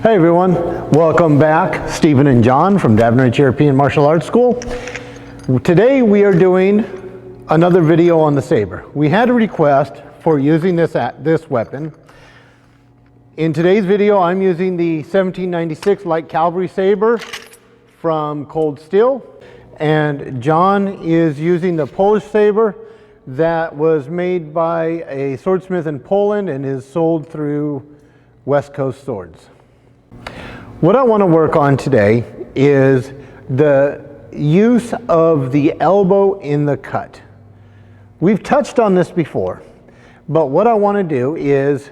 Hey everyone, welcome back. Stephen and John from Davernet's European Martial Arts School. Today we are doing another video on the Saber. We had a request for using this weapon. In today's video I'm using the 1796 Light Cavalry Saber from Cold Steel, and John is using the Polish Saber that was made by a swordsmith in Poland and is sold through West Coast Swords. What I want to work on today is the use of the elbow in the cut. We've touched on this before, but what I want to do is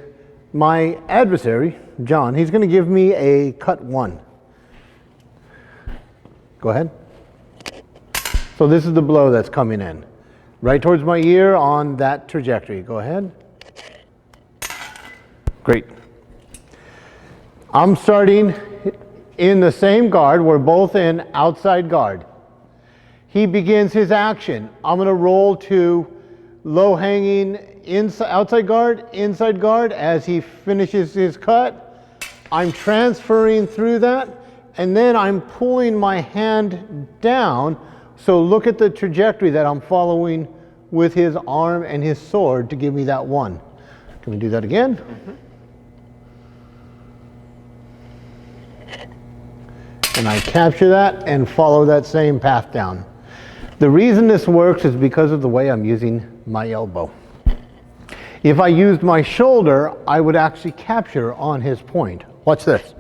my adversary, John, he's going to give me a cut one. Go ahead. So this is the blow that's coming in. Right towards my ear on that trajectory. Go ahead. Great. I'm starting in the same guard. We're both in outside guard. He begins his action. I'm going to roll to low hanging outside guard, inside guard. As he finishes his cut, I'm transferring through that, and then I'm pulling my hand down. So look at the trajectory that I'm following with his arm and his sword to give me that one. Can we do that again? Mm-hmm. And I capture that and follow that same path down. The reason this works is because of the way I'm using my elbow. If I used my shoulder, I would actually capture on his point. Watch this.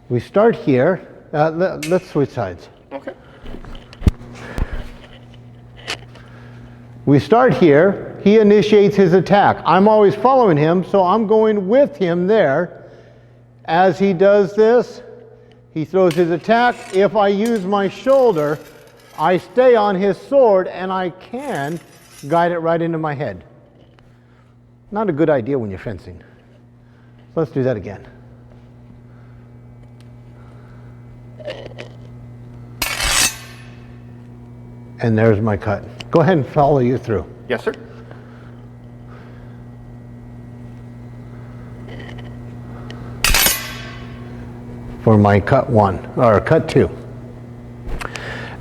We start here. Let's switch sides. Okay. We start here. He initiates his attack. I'm always following him, so I'm going with him there. As he does this, he throws his attack. If I use my shoulder, I stay on his sword and I can guide it right into my head. Not a good idea when you're fencing. So let's do that again. And there's my cut. Go ahead and follow you through. Yes, sir. For my cut one, or cut two.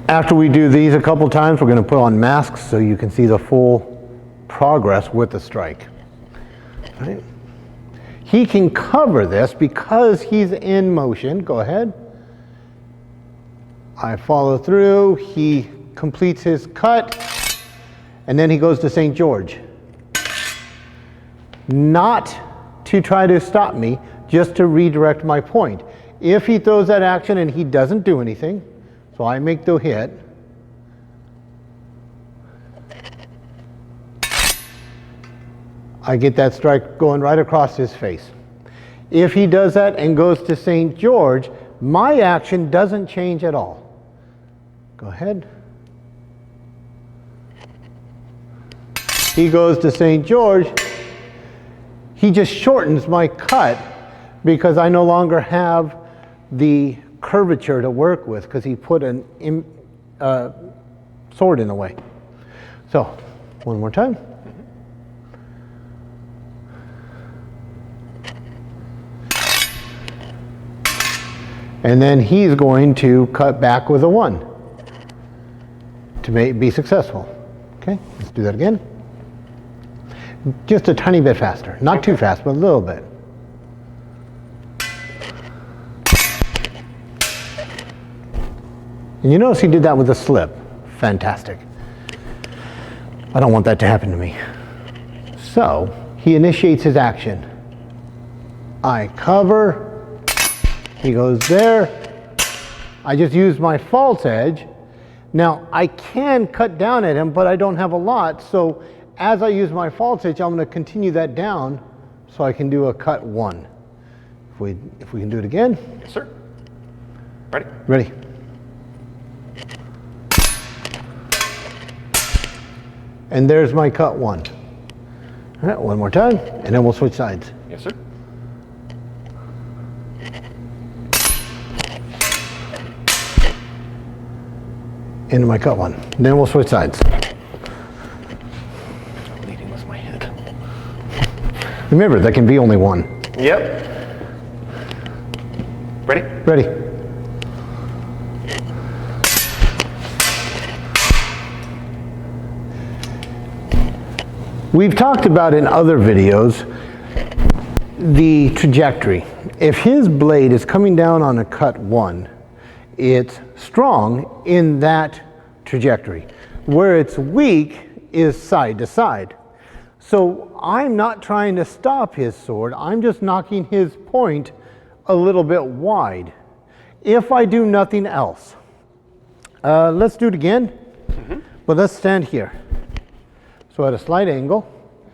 After we do these a couple times, we're going to put on masks so you can see the full progress with the strike. Right? He can cover this because he's in motion. Go ahead. I follow through. He completes his cut, and then he goes to St. George. Not to try to stop me, just to redirect my point. If he throws that action and he doesn't do anything, so I make the hit, I get that strike going right across his face. If he does that and goes to St. George, my action doesn't change at all. Go ahead. He goes to St. George. He just shortens my cut because I no longer have the curvature to work with because he put an sword in the way. So, one more time. And then he's going to cut back with a one to be successful. Okay, let's do that again. Just a tiny bit faster. Not too fast, but a little bit. And you notice he did that with a slip. Fantastic. I don't want that to happen to me. So, he initiates his action. I cover. He goes there. I just use my false edge. Now, I can cut down at him, but I don't have a lot. So, as I use my false edge, I'm going to continue that down so I can do a cut one. If we can do it again. Yes, sir. Ready? Ready. And there's my cut one. All right, one more time, and then we'll switch sides. Yes, sir. Into my cut one. And then we'll switch sides. Leading with my head. Remember, there can be only one. Yep. Ready? Ready. We've talked about in other videos the trajectory. If his blade is coming down on a cut 1, it's strong in that trajectory. Where it's weak is side to side. So I'm not trying to stop his sword, I'm just knocking his point a little bit wide. If I do nothing else. Let's do it again, but let's stand here. So at a slight angle,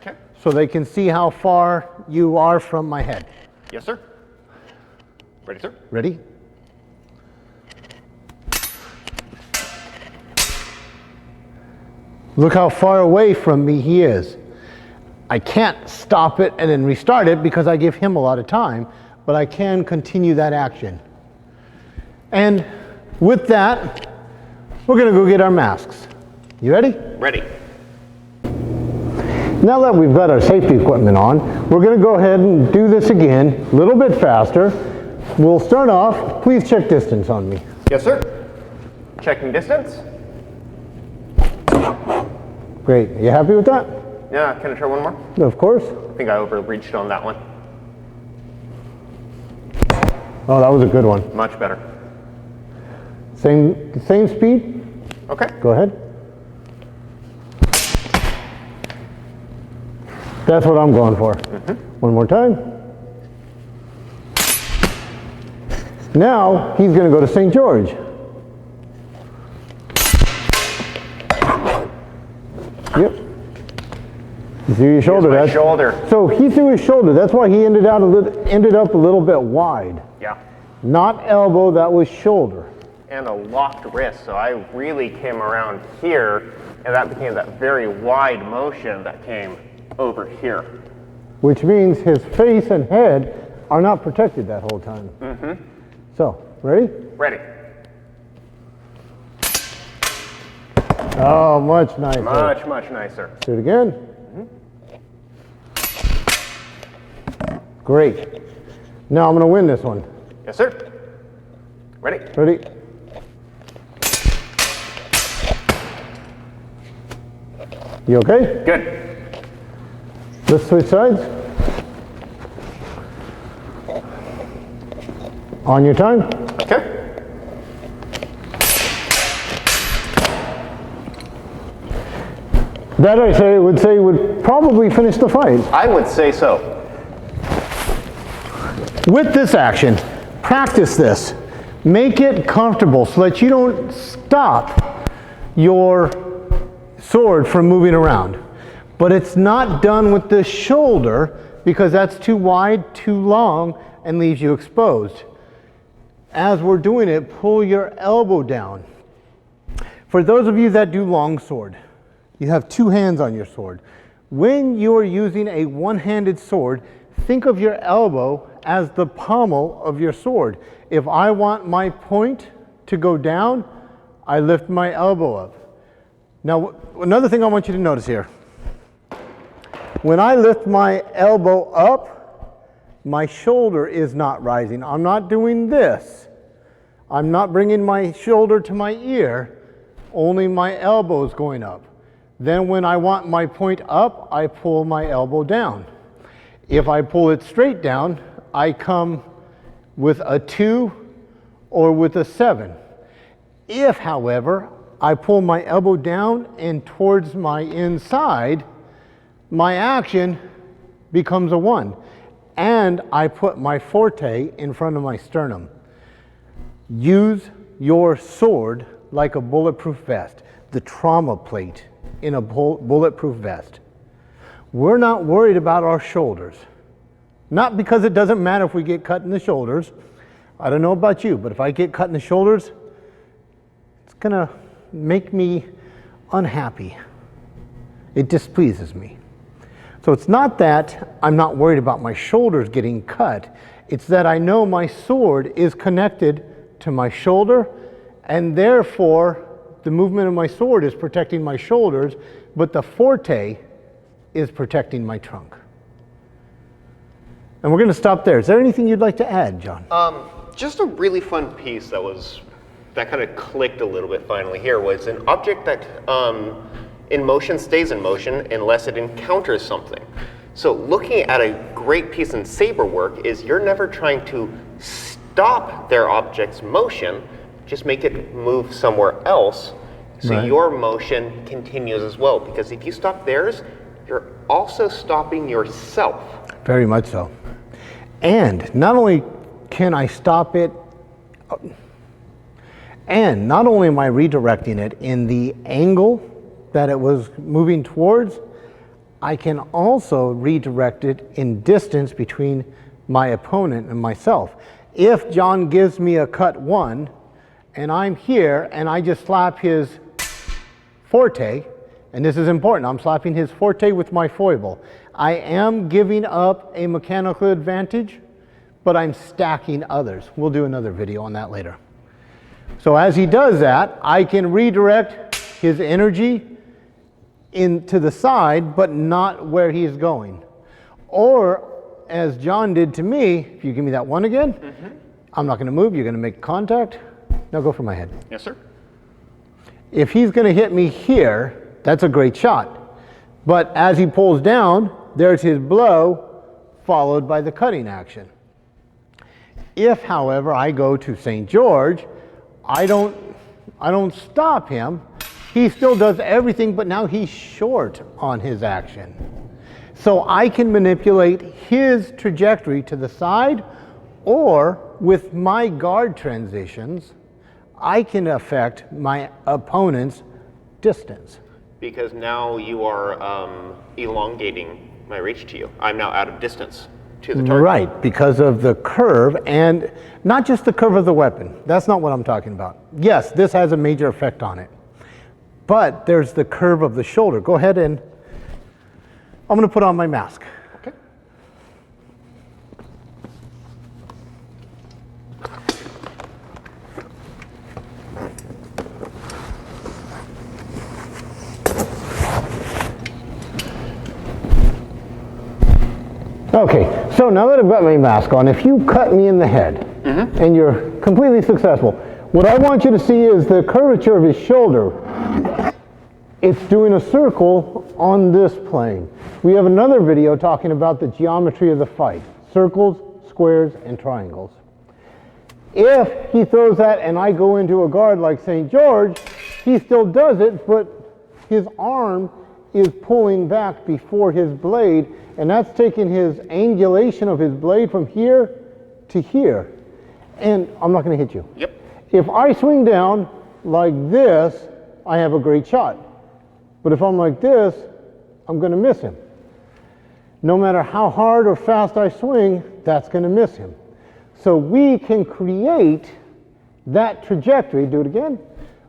Okay. so they can see how far you are from my head. Yes, sir. Ready, sir? Ready? Look how far away from me he is. I can't stop it and then restart it because I give him a lot of time, but I can continue that action. And with that, we're gonna go get our masks. You ready? Ready. Now that we've got our safety equipment on, we're going to go ahead and do this again, a little bit faster. We'll start off, please check distance on me. Yes, sir. Checking distance. Great, are you happy with that? Yeah, can I try one more? Of course. I think I overreached on that one. Oh, that was a good one. Much better. Same speed? Okay. Go ahead. That's what I'm going for. One more time. Now, he's going to go to St. George. Yep. You threw your shoulder. Here's my shoulder. So he threw his shoulder. That's why he ended up a little bit wide. Yeah. Not elbow, that was shoulder. And a locked wrist, so I really came around here, and that became that very wide motion that came over here. Which means his face and head are not protected that whole time. So, ready? Ready. Oh, much nicer. Much, much nicer. Do it again. Great. Now I'm going to win this one. Yes, sir. Ready? Ready? You okay? Good. Let's switch sides. On your time. Okay. That I would say would probably finish the fight. I would say so. With this action, practice this. Make it comfortable so that you don't stop your sword from moving around. But it's not done with the shoulder because that's too wide, too long, and leaves you exposed. As we're doing it, pull your elbow down. For those of you that do longsword, you have two hands on your sword. When you're using a one-handed sword, think of your elbow as the pommel of your sword. If I want my point to go down, I lift my elbow up. Now, another thing I want you to notice here. When I lift my elbow up, my shoulder is not rising. I'm not doing this. I'm not bringing my shoulder to my ear, only my elbow is going up. Then when I want my point up, I pull my elbow down. If I pull it straight down, I come with a 2 or with a 7. If, however, I pull my elbow down and towards my inside, my action becomes a 1. And I put my forte in front of my sternum. Use your sword like a bulletproof vest, the trauma plate in a bulletproof vest. We're not worried about our shoulders. Not because it doesn't matter if we get cut in the shoulders. I don't know about you, but if I get cut in the shoulders, it's gonna make me unhappy. It displeases me. So it's not that I'm not worried about my shoulders getting cut. It's that I know my sword is connected to my shoulder, and therefore the movement of my sword is protecting my shoulders, but the forte is protecting my trunk. And we're going to stop there. Is there anything you'd like to add, John? Just a really fun piece that kind of clicked a little bit finally here was an object that in motion stays in motion unless it encounters something. So looking at a great piece in Saber work is you're never trying to stop their object's motion, just make it move somewhere else so your motion continues as well. Because if you stop theirs, you're also stopping yourself. Very much so. And not only can I stop it, and not only am I redirecting it in the angle that it was moving towards, I can also redirect it in distance between my opponent and myself. If John gives me a cut 1, and I'm here, and I just slap his forte, and this is important, I'm slapping his forte with my foible. I am giving up a mechanical advantage, but I'm stacking others. We'll do another video on that later. So as he does that, I can redirect his energy into the side, but not where he's going. Or, as John did to me, if you give me that 1 again, I'm not going to move, you're going to make contact. Now go for my head. Yes, sir. If he's going to hit me here, that's a great shot. But as he pulls down, there's his blow, followed by the cutting action. If, however, I go to St. George, I don't stop him. He still does everything, but now he's short on his action. So I can manipulate his trajectory to the side, or with my guard transitions, I can affect my opponent's distance. Because now you are elongating my reach to you. I'm now out of distance to the target. Right, because of the curve, and not just the curve of the weapon. That's not what I'm talking about. Yes, this has a major effect on it. But there's the curve of the shoulder. Go ahead and I'm going to put on my mask. Okay. Okay, so now that I've got my mask on, if you cut me in the head and you're completely successful, what I want you to see is the curvature of his shoulder. It's doing a circle on this plane. We have another video talking about the geometry of the fight. Circles, squares, and triangles. If he throws that and I go into a guard like St. George, he still does it, but his arm is pulling back before his blade, and that's taking his angulation of his blade from here to here. And I'm not going to hit you. Yep. If I swing down like this, I have a great shot. But if I'm like this, I'm going to miss him. No matter how hard or fast I swing, that's going to miss him. So we can create that trajectory. Do it again.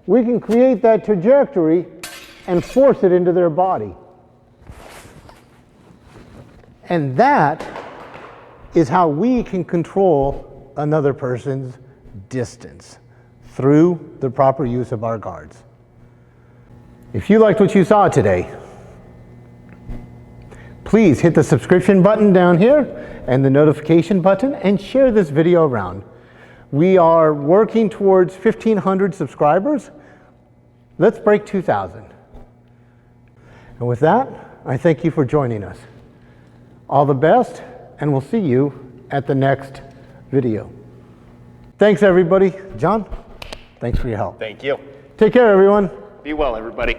We can create that trajectory and force it into their body. And that is how we can control another person's distance, through the proper use of our guards. If you liked what you saw today, please hit the subscription button down here and the notification button and share this video around. We are working towards 1,500 subscribers. Let's break 2,000. And with that, I thank you for joining us. All the best, and we'll see you at the next video. Thanks, everybody. John, thanks for your help. Thank you. Take care, everyone. Be well, everybody.